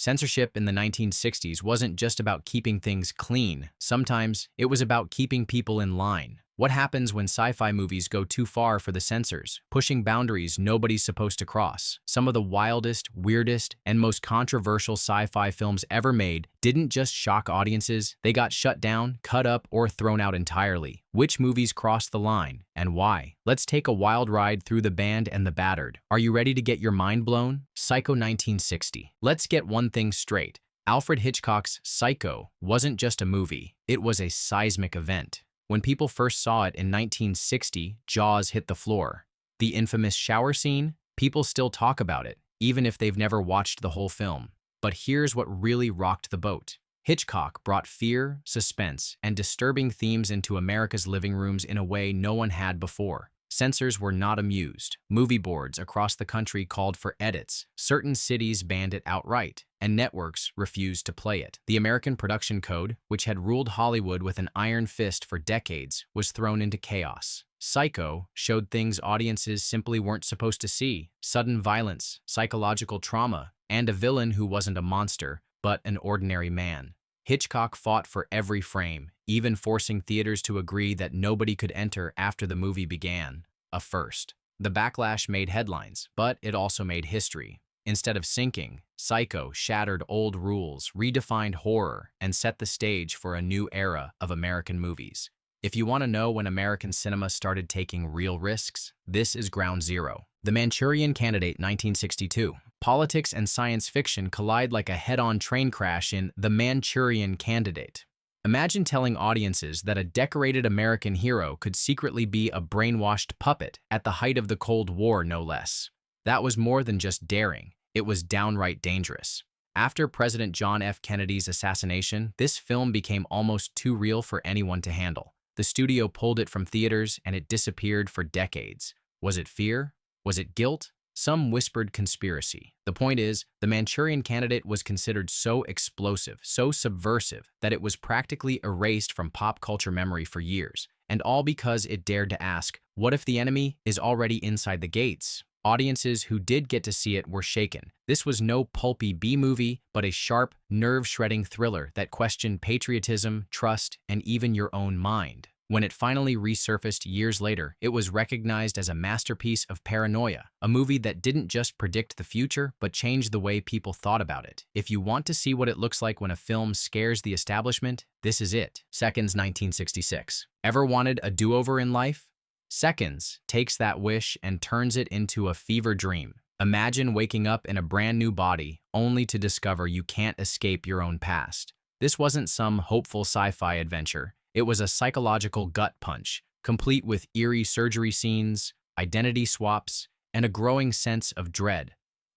Censorship in the 1960s wasn't just about keeping things clean. Sometimes it was about keeping people in line. What happens when sci-fi movies go too far for the censors, pushing boundaries nobody's supposed to cross? Some of the wildest, weirdest, and most controversial sci-fi films ever made didn't just shock audiences, they got shut down, cut up, or thrown out entirely. Which movies crossed the line, and why? Let's take a wild ride through the band and the battered. Are you ready to get your mind blown? Psycho 1960. Let's get one thing straight. Alfred Hitchcock's Psycho wasn't just a movie, it was a seismic event. When people first saw it in 1960, jaws hit the floor. The infamous shower scene, people still talk about it, even if they've never watched the whole film. But here's what really rocked the boat. Hitchcock brought fear, suspense, and disturbing themes into America's living rooms in a way no one had before. Censors were not amused. Movie boards across the country called for edits. Certain cities banned it outright, and networks refused to play it. The American Production Code, which had ruled Hollywood with an iron fist for decades, was thrown into chaos. Psycho showed things audiences simply weren't supposed to see: sudden violence, psychological trauma, and a villain who wasn't a monster, but an ordinary man. Hitchcock fought for every frame, even forcing theaters to agree that nobody could enter after the movie began. A first. The backlash made headlines, but it also made history. Instead of sinking, Psycho shattered old rules, redefined horror, and set the stage for a new era of American movies. If you want to know when American cinema started taking real risks, this is ground zero. The Manchurian Candidate, 1962. Politics and science fiction collide like a head-on train crash in The Manchurian Candidate. Imagine telling audiences that a decorated American hero could secretly be a brainwashed puppet at the height of the Cold War, no less. That was more than just daring. It was downright dangerous. After President John F. Kennedy's assassination, this film became almost too real for anyone to handle. The studio pulled it from theaters and it disappeared for decades. Was it fear? Was it guilt? Some whispered conspiracy. The point is, The Manchurian Candidate was considered so explosive, so subversive, that it was practically erased from pop culture memory for years. And all because it dared to ask, what if the enemy is already inside the gates? Audiences who did get to see it were shaken. This was no pulpy B-movie, but a sharp, nerve-shredding thriller that questioned patriotism, trust, and even your own mind. When it finally resurfaced years later, it was recognized as a masterpiece of paranoia, a movie that didn't just predict the future, but changed the way people thought about it. If you want to see what it looks like when a film scares the establishment, this is it. Seconds, 1966. Ever wanted a do-over in life? Seconds takes that wish and turns it into a fever dream. Imagine waking up in a brand new body, only to discover you can't escape your own past. This wasn't some hopeful sci-fi adventure. It was a psychological gut punch, complete with eerie surgery scenes, identity swaps, and a growing sense of dread.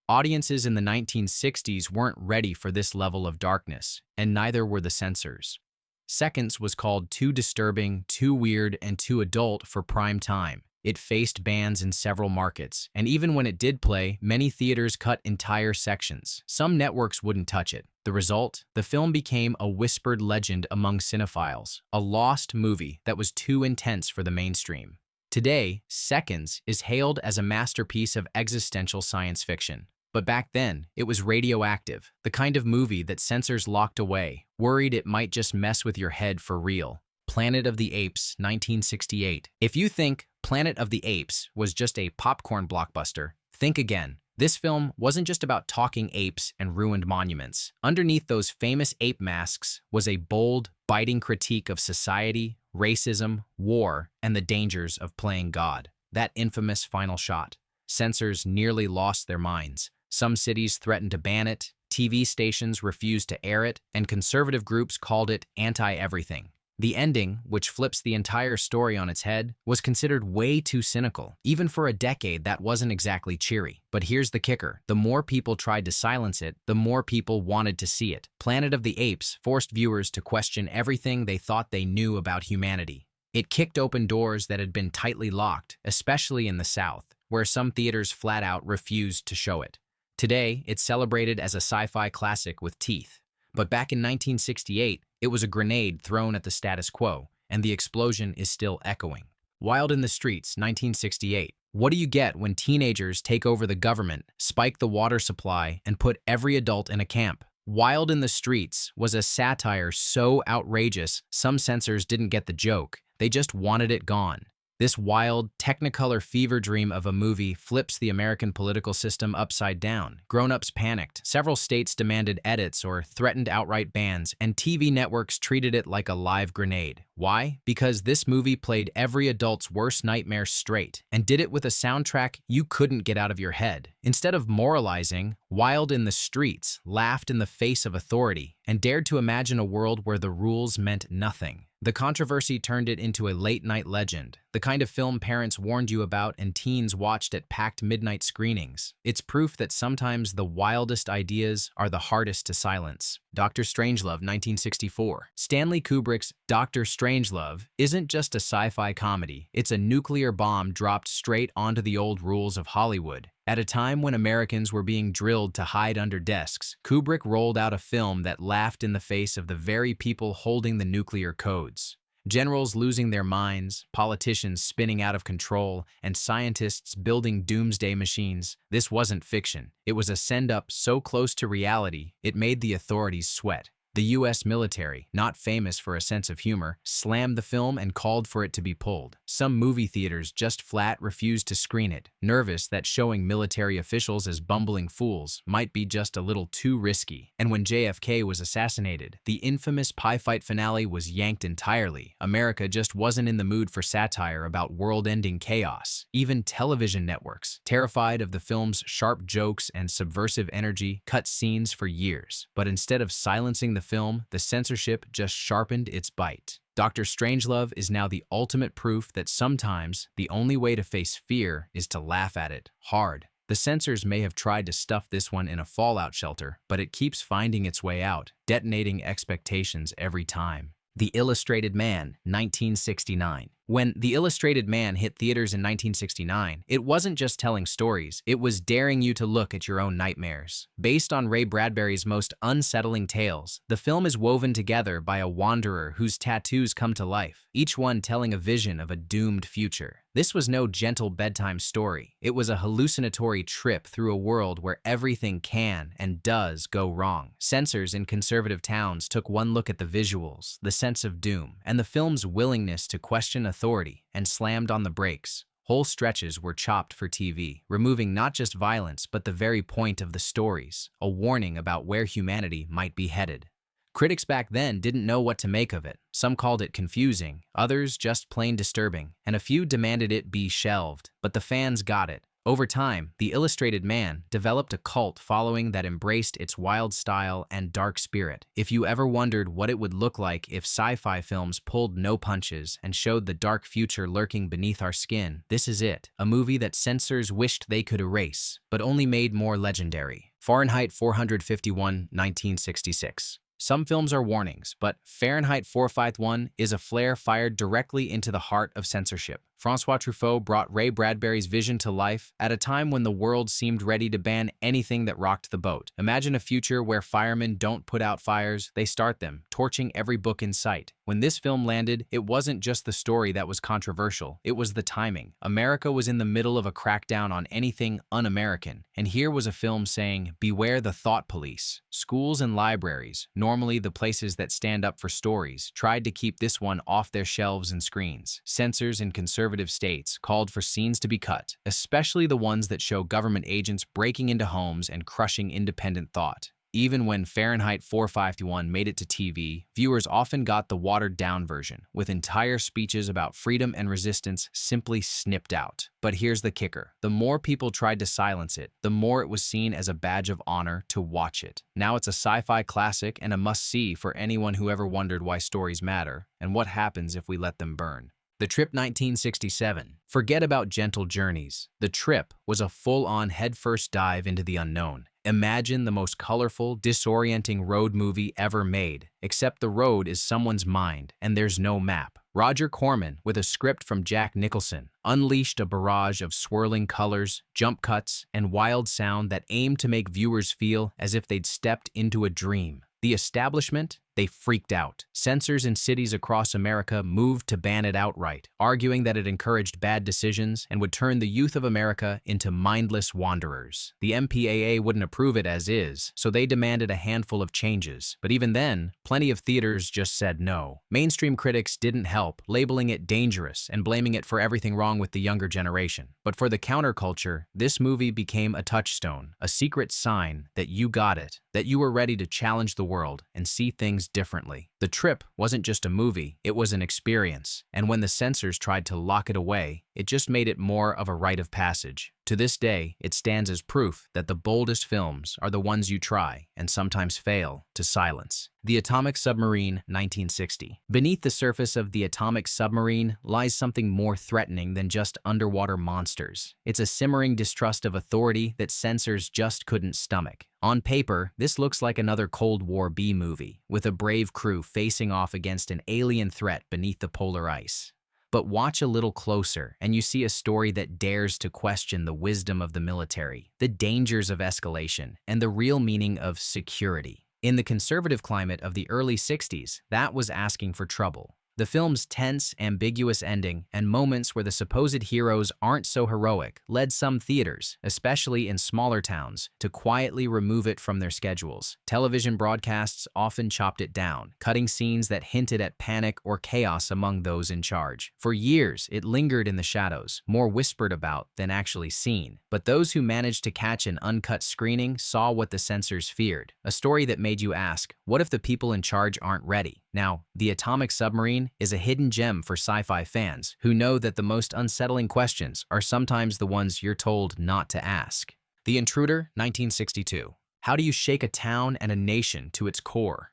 Audiences in the 1960s weren't ready for this level of darkness, and neither were the censors. Seconds was called too disturbing, too weird, and too adult for prime time. It faced bans in several markets, and even when it did play, many theaters cut entire sections. Some networks wouldn't touch it. The result? The film became a whispered legend among cinephiles, a lost movie that was too intense for the mainstream. Today, Seconds is hailed as a masterpiece of existential science fiction. But back then, it was radioactive, the kind of movie that censors locked away, worried it might just mess with your head for real. Planet of the Apes, 1968. If you think Planet of the Apes was just a popcorn blockbuster, think again. This film wasn't just about talking apes and ruined monuments. Underneath those famous ape masks was a bold, biting critique of society, racism, war, and the dangers of playing God. That infamous final shot. Censors nearly lost their minds. Some cities threatened to ban it, TV stations refused to air it, and conservative groups called it anti-everything. The ending, which flips the entire story on its head, was considered way too cynical. Even for a decade, that wasn't exactly cheery. But here's the kicker. The more people tried to silence it, the more people wanted to see it. Planet of the Apes forced viewers to question everything they thought they knew about humanity. It kicked open doors that had been tightly locked, especially in the South, where some theaters flat out refused to show it. Today, it's celebrated as a sci-fi classic with teeth. But back in 1968, it was a grenade thrown at the status quo, and the explosion is still echoing. Wild in the Streets, 1968. What do you get when teenagers take over the government, spike the water supply, and put every adult in a camp? Wild in the Streets was a satire so outrageous, some censors didn't get the joke. They just wanted it gone. This wild, technicolor fever dream of a movie flips the American political system upside down. Grown-ups panicked. Several states demanded edits or threatened outright bans, and TV networks treated it like a live grenade. Why? Because this movie played every adult's worst nightmare straight, and did it with a soundtrack you couldn't get out of your head. Instead of moralizing, Wild in the Streets laughed in the face of authority and dared to imagine a world where the rules meant nothing. The controversy turned it into a late-night legend, the kind of film parents warned you about and teens watched at packed midnight screenings. It's proof that sometimes the wildest ideas are the hardest to silence. Dr. Strangelove, 1964. Stanley Kubrick's Dr. Strangelove isn't just a sci-fi comedy, it's a nuclear bomb dropped straight onto the old rules of Hollywood. At a time when Americans were being drilled to hide under desks, Kubrick rolled out a film that laughed in the face of the very people holding the nuclear codes. Generals losing their minds, politicians spinning out of control, and scientists building doomsday machines. This wasn't fiction. It was a send-up so close to reality, it made the authorities sweat. The U.S. military, not famous for a sense of humor, slammed the film and called for it to be pulled. Some movie theaters just flat refused to screen it, nervous that showing military officials as bumbling fools might be just a little too risky. And when JFK was assassinated, the infamous pie fight finale was yanked entirely. America just wasn't in the mood for satire about world-ending chaos. Even television networks, terrified of the film's sharp jokes and subversive energy, cut scenes for years. But instead of silencing the film, the censorship just sharpened its bite. Dr. Strangelove is now the ultimate proof that sometimes the only way to face fear is to laugh at it hard. The censors may have tried to stuff this one in a fallout shelter, but it keeps finding its way out, detonating expectations every time. The Illustrated Man, 1969. When The Illustrated Man hit theaters in 1969, it wasn't just telling stories, it was daring you to look at your own nightmares. Based on Ray Bradbury's most unsettling tales, the film is woven together by a wanderer whose tattoos come to life, each one telling a vision of a doomed future. This was no gentle bedtime story. It was a hallucinatory trip through a world where everything can and does go wrong. Censors in conservative towns took one look at the visuals, the sense of doom, and the film's willingness to question authority, and slammed on the brakes. Whole stretches were chopped for TV, removing not just violence but the very point of the stories, a warning about where humanity might be headed. Critics back then didn't know what to make of it. Some called it confusing, others just plain disturbing, and a few demanded it be shelved. But the fans got it. Over time, The Illustrated Man developed a cult following that embraced its wild style and dark spirit. If you ever wondered what it would look like if sci-fi films pulled no punches and showed the dark future lurking beneath our skin, this is it. A movie that censors wished they could erase, but only made more legendary. Fahrenheit 451, 1966. Some films are warnings, but Fahrenheit 451 is a flare fired directly into the heart of censorship. François Truffaut brought Ray Bradbury's vision to life at a time when the world seemed ready to ban anything that rocked the boat. Imagine a future where firemen don't put out fires, they start them, torching every book in sight. When this film landed, it wasn't just the story that was controversial, it was the timing. America was in the middle of a crackdown on anything un-American, and here was a film saying, beware the thought police. Schools and libraries, normally the places that stand up for stories, tried to keep this one off their shelves and screens. Censors in conservative states called for scenes to be cut, especially the ones that show government agents breaking into homes and crushing independent thought. Even when Fahrenheit 451 made it to TV, viewers often got the watered-down version, with entire speeches about freedom and resistance simply snipped out. But here's the kicker. The more people tried to silence it, the more it was seen as a badge of honor to watch it. Now it's a sci-fi classic and a must-see for anyone who ever wondered why stories matter and what happens if we let them burn. The Trip, 1967. Forget about gentle journeys. The Trip was a full-on headfirst dive into the unknown. Imagine the most colorful, disorienting road movie ever made, except the road is someone's mind and there's no map. Roger Corman, with a script from Jack Nicholson, unleashed a barrage of swirling colors, jump cuts, and wild sound that aimed to make viewers feel as if they'd stepped into a dream. The establishment, They freaked out. Censors in cities across America moved to ban it outright, arguing that it encouraged bad decisions and would turn the youth of America into mindless wanderers. The MPAA wouldn't approve it as is, so they demanded a handful of changes. But even then, plenty of theaters just said no. Mainstream critics didn't help, labeling it dangerous and blaming it for everything wrong with the younger generation. But for the counterculture, this movie became a touchstone, a secret sign that you got it, that you were ready to challenge the world and see things differently. The trip wasn't just a movie, it was an experience. And when the censors tried to lock it away, it just made it more of a rite of passage. To this day, it stands as proof that the boldest films are the ones you try, and sometimes fail, to silence. The Atomic Submarine, 1960. Beneath the surface of the atomic submarine lies something more threatening than just underwater monsters. It's a simmering distrust of authority that censors just couldn't stomach. On paper, this looks like another Cold War B-movie, with a brave crew facing off against an alien threat beneath the polar ice. But watch a little closer, and you see a story that dares to question the wisdom of the military, the dangers of escalation, and the real meaning of security. In the conservative climate of the early 60s, that was asking for trouble. The film's tense, ambiguous ending and moments where the supposed heroes aren't so heroic led some theaters, especially in smaller towns, to quietly remove it from their schedules. Television broadcasts often chopped it down, cutting scenes that hinted at panic or chaos among those in charge. For years, it lingered in the shadows, more whispered about than actually seen. But those who managed to catch an uncut screening saw what the censors feared, a story that made you ask, what if the people in charge aren't ready? Now, The Atomic Submarine is a hidden gem for sci-fi fans who know that the most unsettling questions are sometimes the ones you're told not to ask. The Intruder, 1962. How do you shake a town and a nation to its core?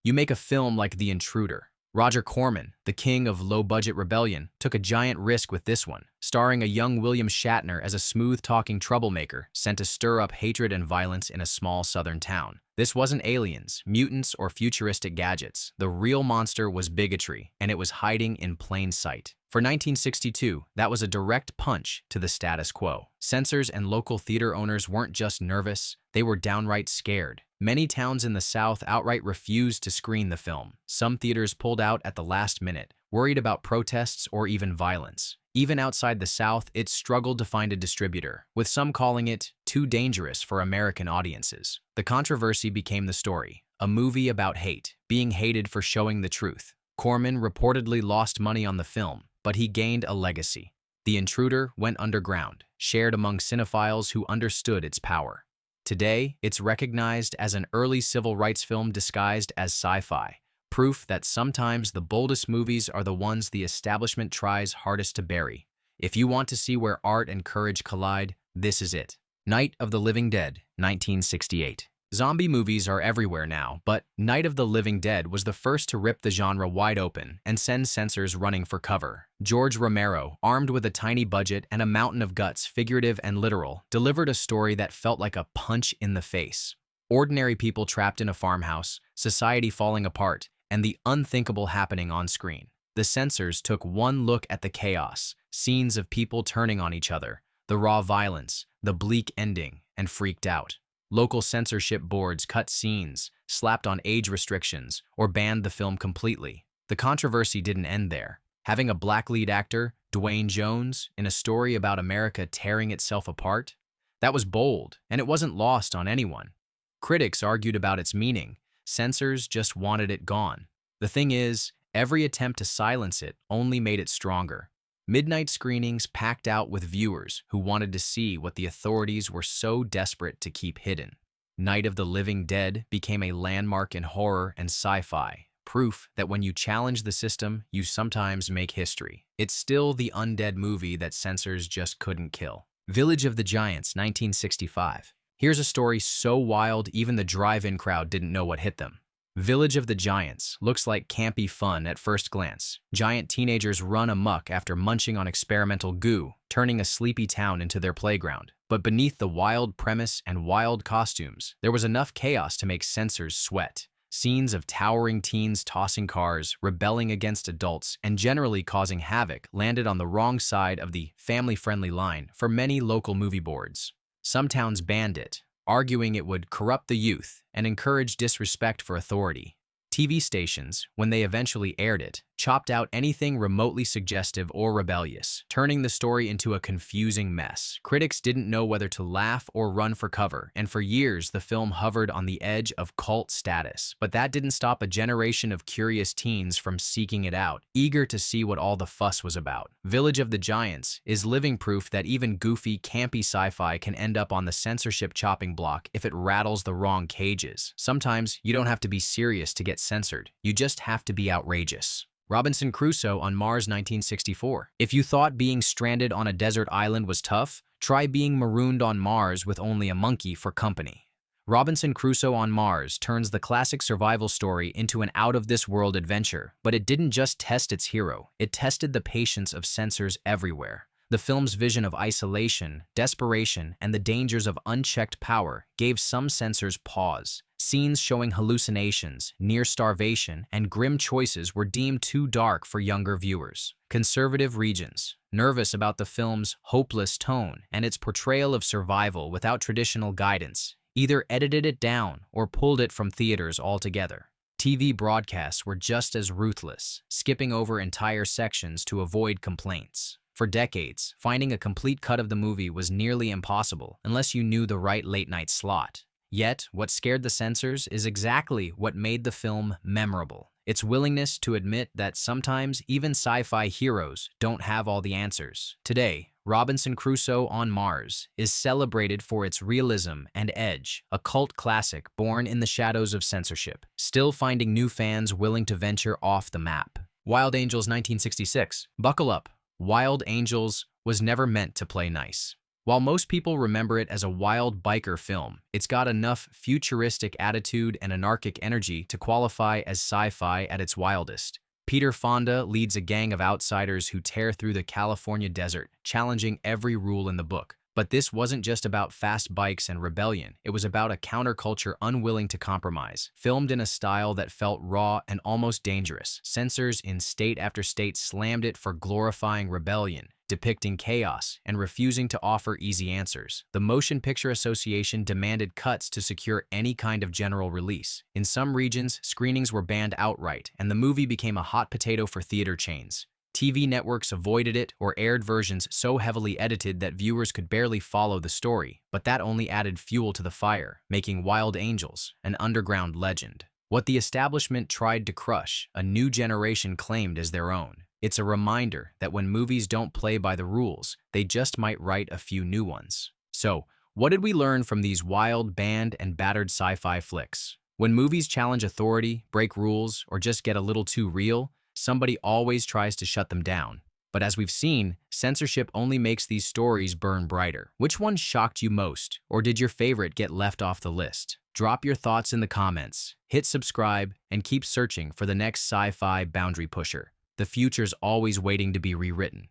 You make a film like The Intruder. Roger Corman, the king of low-budget rebellion, took a giant risk with this one, starring a young William Shatner as a smooth-talking troublemaker sent to stir up hatred and violence in a small southern town. This wasn't aliens, mutants, or futuristic gadgets. The real monster was bigotry, and it was hiding in plain sight. For 1962, that was a direct punch to the status quo. Censors and local theater owners weren't just nervous, they were downright scared. Many towns in the South outright refused to screen the film. Some theaters pulled out at the last minute, worried about protests or even violence. Even outside the South, it struggled to find a distributor, with some calling it too dangerous for American audiences. The controversy became the story, a movie about hate, being hated for showing the truth. Corman reportedly lost money on the film, but he gained a legacy. The Intruder went underground, shared among cinephiles who understood its power. Today, it's recognized as an early civil rights film disguised as sci-fi, proof that sometimes the boldest movies are the ones the establishment tries hardest to bury. If you want to see where art and courage collide, this is it. Night of the Living Dead, 1968. Zombie movies are everywhere now, but Night of the Living Dead was the first to rip the genre wide open and send censors running for cover. George Romero, armed with a tiny budget and a mountain of guts, figurative and literal, delivered a story that felt like a punch in the face. Ordinary people trapped in a farmhouse, society falling apart, and the unthinkable happening on screen. The censors took one look at the chaos, scenes of people turning on each other, the raw violence, the bleak ending, and freaked out. Local censorship boards cut scenes, slapped on age restrictions, or banned the film completely. The controversy didn't end there. Having a black lead actor, Dwayne Jones, in a story about America tearing itself apart? That was bold, and it wasn't lost on anyone. Critics argued about its meaning. Censors just wanted it gone. The thing is, every attempt to silence it only made it stronger. Midnight screenings packed out with viewers who wanted to see what the authorities were so desperate to keep hidden. Night of the Living Dead became a landmark in horror and sci-fi, proof that when you challenge the system, you sometimes make history. It's still the undead movie that censors just couldn't kill. Village of the Giants, 1965. Here's a story so wild even the drive-in crowd didn't know what hit them. Village of the Giants looks like campy fun at first glance. Giant teenagers run amok after munching on experimental goo, turning a sleepy town into their playground. But beneath the wild premise and wild costumes, there was enough chaos to make censors sweat. Scenes of towering teens tossing cars, rebelling against adults, and generally causing havoc landed on the wrong side of the family-friendly line for many local movie boards. Some towns banned it, arguing it would corrupt the youth and encourage disrespect for authority. TV stations, when they eventually aired it, chopped out anything remotely suggestive or rebellious, turning the story into a confusing mess. Critics didn't know whether to laugh or run for cover, and for years the film hovered on the edge of cult status. But that didn't stop a generation of curious teens from seeking it out, eager to see what all the fuss was about. Village of the Giants is living proof that even goofy, campy sci-fi can end up on the censorship chopping block if it rattles the wrong cages. Sometimes you don't have to be serious to get censored, you just have to be outrageous. Robinson Crusoe on Mars 1964. If you thought being stranded on a desert island was tough, try being marooned on Mars with only a monkey for company. Robinson Crusoe on Mars turns the classic survival story into an out-of-this-world adventure, but it didn't just test its hero, it tested the patience of censors everywhere. The film's vision of isolation, desperation, and the dangers of unchecked power gave some censors pause. Scenes showing hallucinations, near starvation, and grim choices were deemed too dark for younger viewers. Conservative regions, nervous about the film's hopeless tone and its portrayal of survival without traditional guidance, either edited it down or pulled it from theaters altogether. TV broadcasts were just as ruthless, skipping over entire sections to avoid complaints. For decades, finding a complete cut of the movie was nearly impossible unless you knew the right late-night slot. Yet, what scared the censors is exactly what made the film memorable. Its willingness to admit that sometimes even sci-fi heroes don't have all the answers. Today, Robinson Crusoe on Mars is celebrated for its realism and edge, a cult classic born in the shadows of censorship, still finding new fans willing to venture off the map. Wild Angels 1966. Buckle up. Wild Angels was never meant to play nice. While most people remember it as a wild biker film, it's got enough futuristic attitude and anarchic energy to qualify as sci-fi at its wildest. Peter Fonda leads a gang of outsiders who tear through the California desert, challenging every rule in the book. But this wasn't just about fast bikes and rebellion, it was about a counterculture unwilling to compromise. Filmed in a style that felt raw and almost dangerous, censors in state after state slammed it for glorifying rebellion, depicting chaos, and refusing to offer easy answers. The Motion Picture Association demanded cuts to secure any kind of general release. In some regions, screenings were banned outright, and the movie became a hot potato for theater chains. TV networks avoided it or aired versions so heavily edited that viewers could barely follow the story, but that only added fuel to the fire, making Wild Angels an underground legend. What the establishment tried to crush, a new generation claimed as their own. It's a reminder that when movies don't play by the rules, they just might write a few new ones. So, what did we learn from these wild, banned, and battered sci-fi flicks? When movies challenge authority, break rules, or just get a little too real, somebody always tries to shut them down. But as we've seen, censorship only makes these stories burn brighter. Which one shocked you most, or did your favorite get left off the list? Drop your thoughts in the comments, hit subscribe, and keep searching for the next sci-fi boundary pusher. The future's always waiting to be rewritten.